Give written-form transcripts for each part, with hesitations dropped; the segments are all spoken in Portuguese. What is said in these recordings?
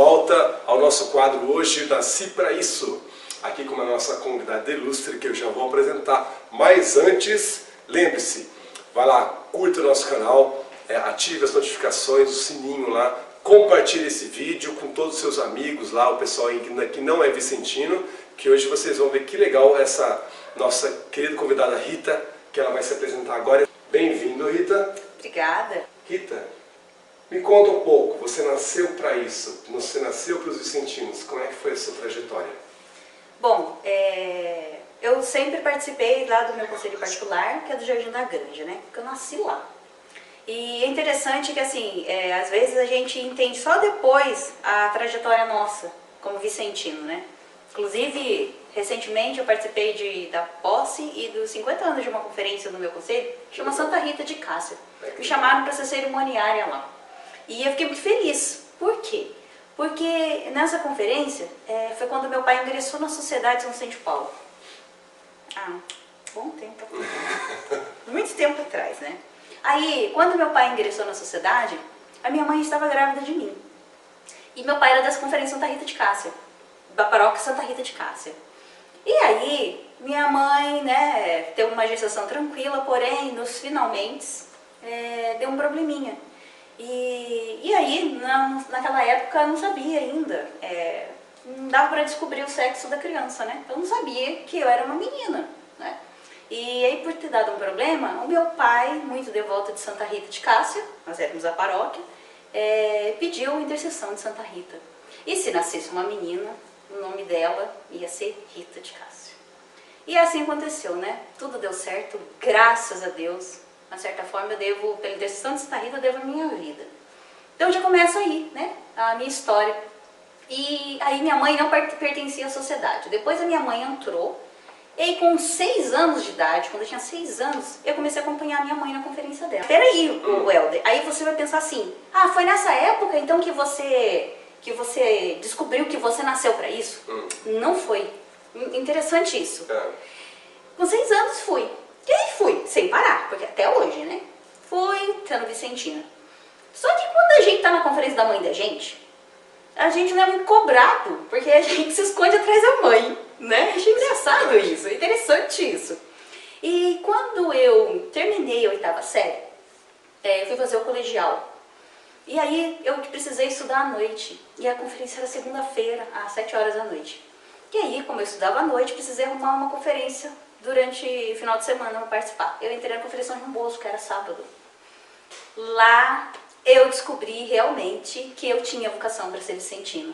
volta ao nosso quadro hoje, Nasci Pra Isso, aqui com a nossa convidada ilustre que eu já vou apresentar. Mas antes, lembre-se, vai lá, curta o nosso canal, ative as notificações, o sininho lá, compartilhe esse vídeo com todos os seus amigos lá, o pessoal que não é vicentino, que hoje vocês vão ver que legal essa nossa querida convidada Rita, que ela vai se apresentar agora. Bem-vindo, Rita. Obrigada. Rita, me conta um pouco, você nasceu para isso, você nasceu para os vicentinos, como é que foi a sua trajetória? Bom, eu sempre participei lá do meu conselho particular, que é do Jardim da Granja, né? Porque eu nasci lá. E é interessante que, assim, às vezes a gente entende só depois a trajetória nossa, como vicentino, né? Inclusive, recentemente eu participei da posse e dos 50 anos de uma conferência no meu conselho, que chama Santa Rita de Cássia. Me chamaram para ser cerimoniária lá. E eu fiquei muito feliz. Por quê? Porque nessa conferência foi quando meu pai ingressou na Sociedade São Vicente de Paulo. Bom tempo. Muito tempo atrás, né? Aí, quando meu pai ingressou na sociedade, a minha mãe estava grávida de mim. E meu pai era das conferências Santa Rita de Cássia, da paróquia Santa Rita de Cássia. E aí, minha mãe, né, teve uma gestação tranquila, porém, nos finalmente, deu um probleminha. E aí, naquela época, eu não sabia ainda, não dava para descobrir o sexo da criança, né? Eu não sabia que eu era uma menina, né? E aí, por ter dado um problema, o meu pai, muito devoto de Santa Rita de Cássia, nós éramos a paróquia, pediu a intercessão de Santa Rita. E se nascesse uma menina, o nome dela ia ser Rita de Cássia. E assim aconteceu, né? Tudo deu certo, graças a Deus. De uma certa forma, eu devo, pela intercessão de Santa Rita, eu devo a minha vida. Então já começa aí, né? A minha história. E aí minha mãe não pertencia à sociedade. Depois a minha mãe entrou. E aí, com 6 anos de idade, quando eu tinha 6 anos, eu comecei a acompanhar a minha mãe na conferência dela. Peraí, Welder, aí você vai pensar assim, foi nessa época então que você descobriu que você nasceu para isso? Não foi. Interessante isso. Com 6 anos fui. E aí fui, sem parar, porque até hoje, né? Fui sendo vicentina. Só que quando a gente tá na conferência da mãe da gente, a gente não é muito cobrado, porque a gente se esconde atrás da mãe, né? Achei engraçado isso, é interessante isso. E quando eu terminei a 8ª série, eu fui fazer o colegial. E aí eu precisei estudar à noite, e a conferência era segunda-feira, às 7 horas da noite. E aí, como eu estudava à noite, precisei arrumar uma conferência durante o final de semana para participar. Eu entrei na conferência São João Bosco, que era sábado. Lá eu descobri realmente que eu tinha vocação para ser vicentina.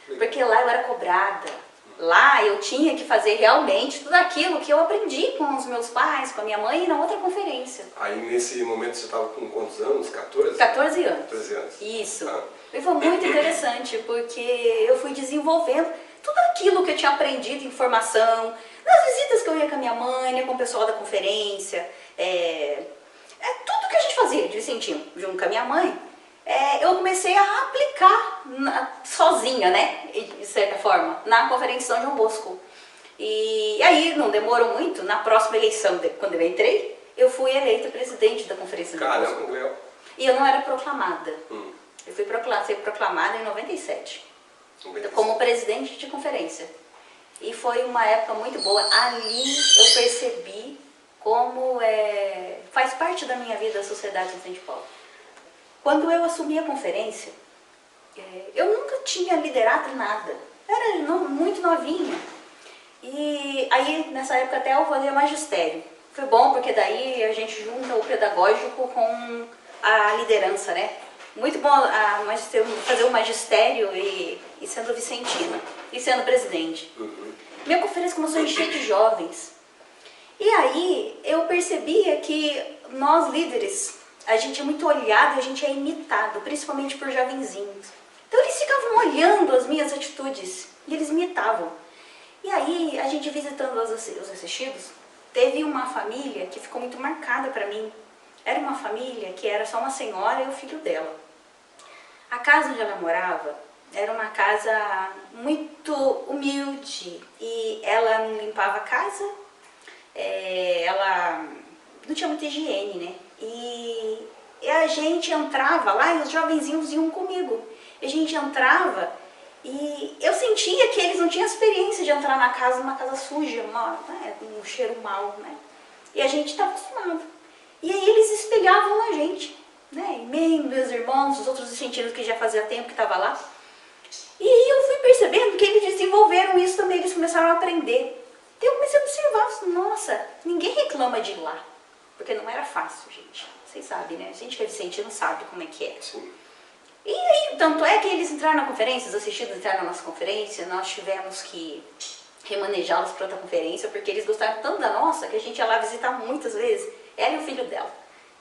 Porque lá eu era cobrada. Lá eu tinha que fazer realmente tudo aquilo que eu aprendi com os meus pais, com a minha mãe e na outra conferência. Aí nesse momento você estava com quantos anos? 14? 14 anos. 14 anos. Isso. E foi muito interessante porque eu fui desenvolvendo tudo aquilo que eu tinha aprendido em formação, nas visitas que eu ia com a minha mãe, né, com o pessoal da conferência, tudo que a gente fazia de vicentino junto com a minha mãe, eu comecei a aplicar sozinha, né, de certa forma, na conferência São João Bosco. E aí, não demorou muito, na próxima eleição, quando eu entrei, eu fui eleita presidente da conferência São João Bosco. Caramba, e eu não era proclamada. Eu fui proclamada em 97, como presidente de conferência. E foi uma época muito boa. Ali eu percebi como faz parte da minha vida a Sociedade São Vicente de Paulo. Quando eu assumi a conferência, eu nunca tinha liderado nada. Era muito novinha. E aí, nessa época, até eu fazia magistério. Foi bom, porque daí a gente junta o pedagógico com a liderança, né? Muito bom fazer o magistério e sendo vicentina, e sendo presidente. Minha conferência começou a encher de jovens. E aí eu percebia que nós líderes, a gente é muito olhado, a gente é imitado, principalmente por jovenzinhos. Então eles ficavam olhando as minhas atitudes e eles imitavam. E aí a gente visitando os assistidos, teve uma família que ficou muito marcada para mim. Era uma família que era só uma senhora e o filho dela. A casa onde ela morava era uma casa muito humilde e ela não limpava a casa, ela não tinha muita higiene, né? E e a gente entrava lá e os jovenzinhos iam comigo. A gente entrava e eu sentia que eles não tinham experiência de entrar na casa, numa casa suja, né, com um cheiro mau, né? E a gente estava acostumado. E aí eles espelhavam a gente, né? E meus irmãos, os outros argentinos que já fazia tempo que estavam lá. E aí eu fui percebendo que eles desenvolveram isso também, eles começaram a aprender. E eu comecei a observar, nossa, ninguém reclama de ir lá. Porque não era fácil, gente. Vocês sabem, né? A gente que é vicentino sabe como é que é. Sim. E aí, tanto é que eles entraram na conferência, os assistidos entraram na nossa conferência, nós tivemos que remanejá-los para outra conferência, porque eles gostaram tanto da nossa, que a gente ia lá visitar muitas vezes, ela e o filho dela.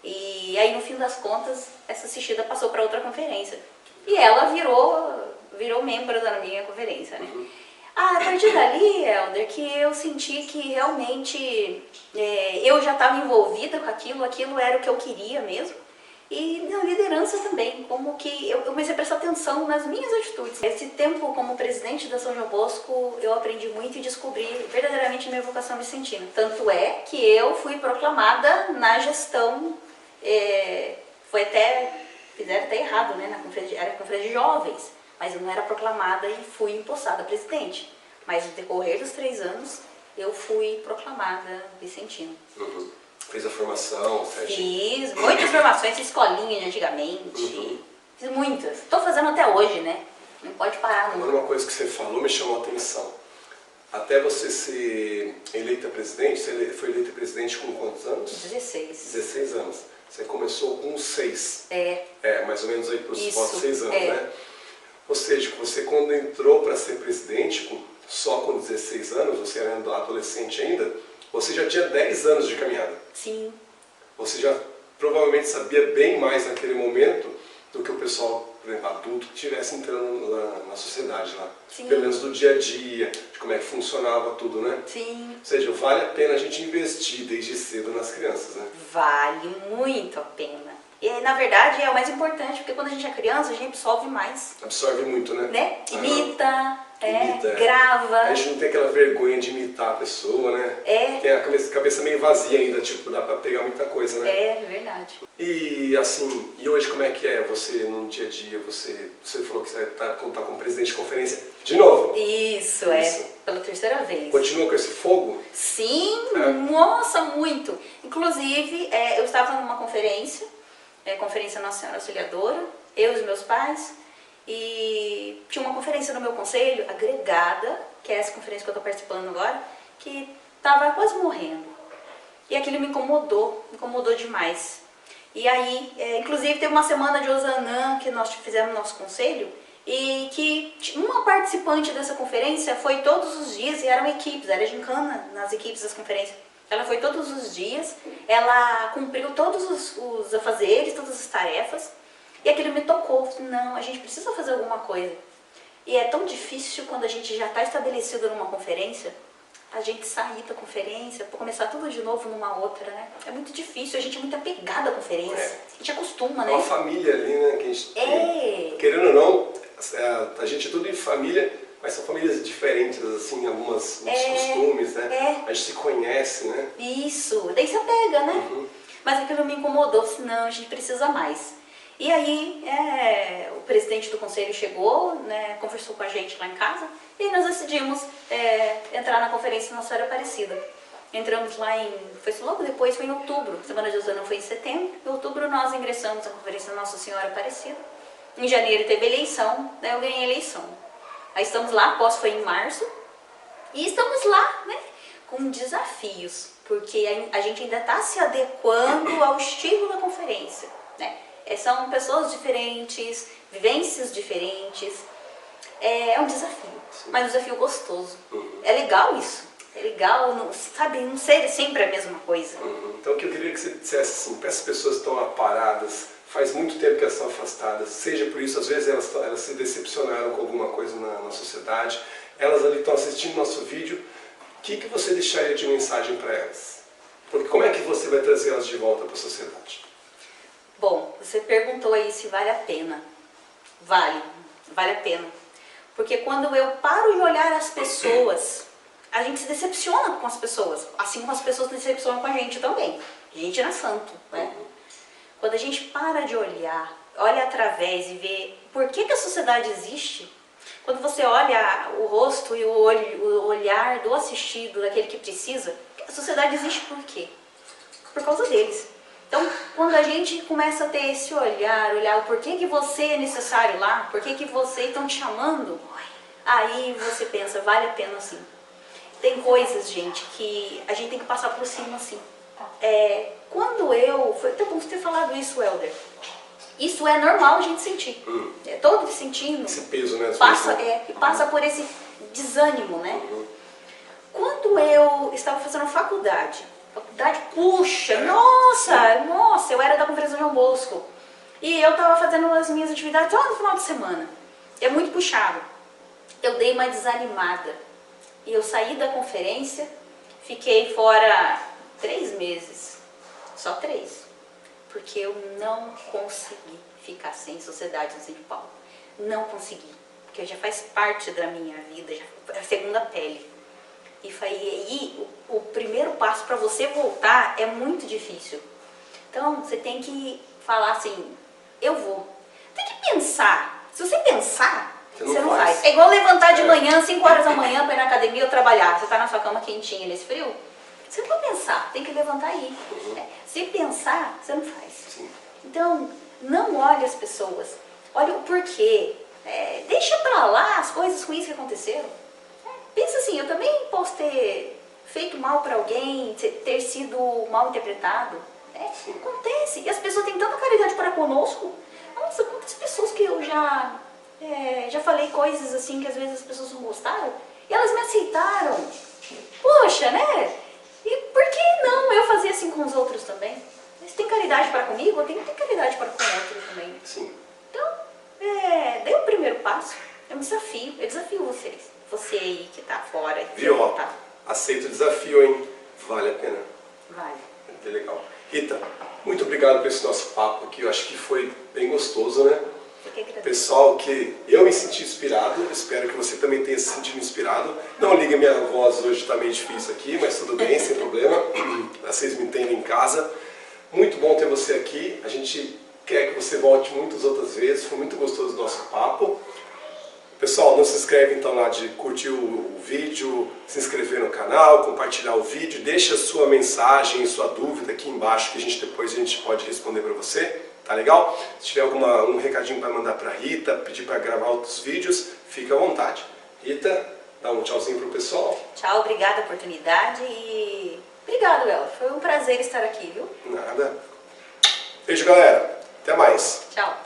E aí, no fim das contas, essa assistida passou para outra conferência. E ela virou membro da minha conferência, né? A partir dali, Helder, que eu senti que realmente eu já estava envolvida com aquilo era o que eu queria mesmo. E na liderança também, como que eu comecei a prestar atenção nas minhas atitudes. Esse tempo como presidente da São João Bosco, eu aprendi muito e descobri verdadeiramente minha vocação vicentina. Tanto é que eu fui proclamada na gestão, fizeram até errado, né? Era conferência de jovens, mas eu não era proclamada e fui empossada presidente. Mas no decorrer dos 3 anos, eu fui proclamada vicentina. Uhum. Fez a formação, certinho? Fiz muitas formações, escolinha de antigamente, fiz muitas. Estou fazendo até hoje, né? Não pode parar nunca. Agora uma coisa que você falou me chamou a atenção. Até você ser eleita presidente, você foi eleita presidente com quantos anos? 16. 16 anos. Você começou com 6. Mais ou menos aí para os 6 anos, né? Ou seja, você quando entrou para ser presidente, só com 16 anos, você era adolescente ainda, você já tinha 10 anos de caminhada. Sim. Você já provavelmente sabia bem mais naquele momento do que o pessoal, por exemplo, adulto, que estivesse entrando na sociedade lá. Sim. Pelo menos do dia a dia, de como é que funcionava tudo, né? Sim. Ou seja, vale a pena a gente investir desde cedo nas crianças, né? Vale muito a pena. E, na verdade, é o mais importante, porque quando a gente é criança, a gente absorve mais. Absorve muito, né? Imita, Imita, grava. A gente não tem aquela vergonha de imitar a pessoa, né? Tem a cabeça meio vazia ainda, tipo, dá pra pegar muita coisa, né? É verdade. E assim, e hoje como é que é você no dia a dia? Você falou que você tá como presidente de conferência de novo. Isso. Pela 3ª vez. Continua com esse fogo? Sim, nossa, muito. Inclusive, eu estava numa conferência, Conferência Nossa Senhora Auxiliadora, eu e os meus pais, e tinha uma conferência no meu conselho, agregada, que é essa conferência que eu estou participando agora, que estava quase morrendo. E aquilo me incomodou demais. E aí, inclusive teve uma semana de Osanã que nós fizemos no nosso conselho, e que uma participante dessa conferência foi todos os dias, e eram equipes, era gincana nas equipes das conferências. Ela foi todos os dias, ela cumpriu todos os afazeres, todas as tarefas, e aquilo me tocou. Não, a gente precisa fazer alguma coisa. E é tão difícil quando a gente já está estabelecido numa conferência, a gente sair da conferência, para começar tudo de novo numa outra, né? É muito difícil, a gente é muito apegado à conferência. A gente acostuma, né? É uma família ali, né? Que a gente tem. Querendo ou não, a gente é tudo em família, mas são famílias diferentes, assim, alguns costumes, né? A gente se conhece, né? Isso, daí se apega, né? Mas aquilo me incomodou, senão a gente precisa mais. E aí, o presidente do conselho chegou, né, conversou com a gente lá em casa, e nós decidimos entrar na conferência Nossa Senhora Aparecida. Entramos lá logo depois, foi em outubro, a Semana de Osanã foi em setembro, em outubro nós ingressamos na conferência Nossa Senhora Aparecida. Em janeiro teve eleição, né, eu ganhei a eleição. Aí estamos lá, após foi em março, e estamos lá, né, com desafios, porque a gente ainda está se adequando ao estilo da conferência, né? São pessoas diferentes, vivências diferentes, é um desafio, mas um desafio gostoso. É legal isso, é legal, não ser sempre a mesma coisa. Então o que eu queria que você dissesse assim, para essas pessoas que estão paradas, faz muito tempo que elas estão afastadas, seja por isso, às vezes elas se decepcionaram com alguma coisa na sociedade, elas ali estão assistindo nosso vídeo, o que você deixaria de mensagem para elas? Porque como é que você vai trazer elas de volta para a sociedade? Bom, você perguntou aí se vale a pena. Vale a pena. Porque quando eu paro de olhar as pessoas, a gente se decepciona com as pessoas, assim como as pessoas se decepcionam com a gente também. A gente não é santo, né? quando a gente para de olhar, olha através e vê por que a sociedade existe, quando você olha o rosto e o olhar do assistido, daquele que precisa, a sociedade existe por quê? Por causa deles. Então, quando a gente começa a ter esse olhar o porquê que você é necessário lá, porquê que vocês estão te chamando, aí você pensa, vale a pena sim. Tem coisas, gente, que a gente tem que passar por cima assim. Foi até bom você ter falado isso, Helder. Isso é normal a gente sentir. Todos sentindo. Esse peso, né? Passa por esse desânimo, né? Quando eu estava fazendo faculdade, puxa, nossa, eu era da Conferência João Bosco. E eu estava fazendo as minhas atividades só no final de semana. É muito puxado. Eu dei uma desanimada. E eu saí da conferência, fiquei fora 3 meses. Só 3. Porque eu não consegui ficar sem sociedade no São Paulo. Não consegui. Porque já faz parte da minha vida, já é a segunda pele. E o primeiro passo para você voltar é muito difícil. Então, você tem que falar assim, eu vou. Tem que pensar. Se você pensar, você não faz. É igual levantar de manhã, 5 horas da manhã, para ir na academia ou trabalhar. Você está na sua cama quentinha nesse frio. Você não pode pensar, tem que levantar e ir. Se pensar, você não faz. Sim. Então, não olhe as pessoas. Olhe o porquê. Deixa pra lá as coisas ruins que aconteceram. Pensa assim, eu também posso ter feito mal pra alguém, ter sido mal interpretado. Acontece. E as pessoas têm tanta caridade para conosco. Nossa, quantas pessoas que eu já falei coisas assim que às vezes as pessoas não gostaram. E elas me aceitaram. Poxa, né? E por que não eu fazer assim com os outros também? Se tem caridade para comigo, eu tenho que ter caridade para com o outro também. Sim. Então, dê o primeiro passo. É um desafio. Eu desafio vocês. Você aí que tá fora. Viu? Aceita o desafio, hein? Vale a pena. Vale. É legal. Rita, muito obrigado por esse nosso papo aqui. Eu acho que foi bem gostoso, né? Pessoal, que eu me senti inspirado, espero que você também tenha se sentido inspirado. Não liga, minha voz hoje está meio difícil aqui, mas tudo bem, sem problema. Vocês me entendem em casa. Muito bom ter você aqui. A gente quer que você volte muitas outras vezes. Foi muito gostoso o nosso papo. Pessoal, não se inscreve então lá de curtir o vídeo, se inscrever no canal, compartilhar o vídeo, deixa sua mensagem, sua dúvida aqui embaixo que depois a gente pode responder para você. Tá legal? Se tiver um recadinho para mandar para Rita, pedir para gravar outros vídeos, fica à vontade. Rita, dá um tchauzinho pro pessoal. Tchau, obrigada a oportunidade e obrigado, Ela. Foi um prazer estar aqui, viu? Nada. Beijo, galera. Até mais. Tchau.